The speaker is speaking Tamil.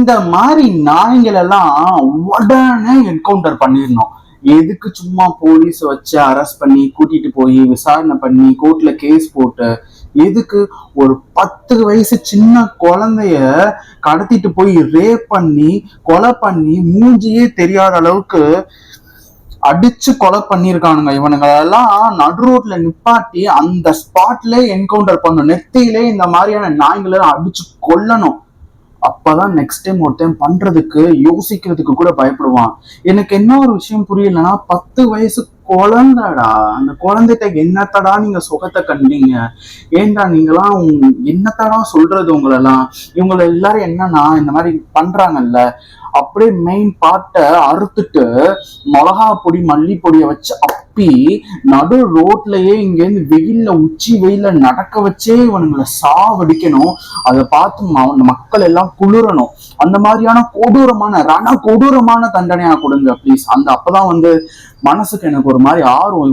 இந்த மாதிரி நாய்கள் எல்லாம் உடனே என்கவுண்டர் பண்ணிடணும். எதுக்கு சும்மா போலீஸ் வச்சு அரெஸ்ட் பண்ணி கூட்டிட்டு போய் விசாரணை பண்ணி கோர்ட்ல கேஸ் போட்டு, எதுக்கு ஒரு 10 வயசு சின்ன குழந்தைய கடத்திட்டு போய் ரேப் பண்ணி கொலை பண்ணி மூஞ்சியே தெரியாத அளவுக்கு அடிச்சு கொலை பண்ணிருக்கானுங்க. இவனுங்களெல்லாம் நடு ரோட்ல நிப்பாட்டி அந்த ஸ்பாட்ல என்கவுண்டர் பண்ணணும். நெத்தியிலே இந்த மாதிரியான நாய்களை அடிச்சு கொல்லணும். அப்பதான் நெக்ஸ்ட் டைம் ஒரு டைம் பண்றதுக்கு யோசிக்கிறதுக்கு கூட பயப்படுவான். எனக்கு என்ன ஒரு விஷயம் புரியலன்னா, 10 வயசு குழந்தைடா, அந்த குழந்தைகிட்ட என்னத்தடா நீங்க சுகத்தை கண்டீங்க? ஏன்டா நீங்களாம் என்னத்தடா சொல்றது? உங்களெல்லாம் இவங்களை எல்லாரும் என்னன்னா இந்த மாதிரி பண்றாங்கல்ல, அப்படியே மெயின் பார்ட்டை அறுத்துட்டு மிளகா பொடி மல்லிப்பொடியை வச்சு அப்பி நடு ரோட்லயே இங்கேருந்து வெயில்ல உச்சி வெயில நடக்க வச்சே இவனுங்களை சாவடிக்கணும். அதை பார்த்து மக்கள் எல்லாம் குளிரணும். அந்த மாதிரியான கொடூரமான தண்டனையா கொடுங்க ப்ளீஸ். அப்பதான் மனசுக்கு எனக்கு ஒரு மாதிரி ஆர்வம்.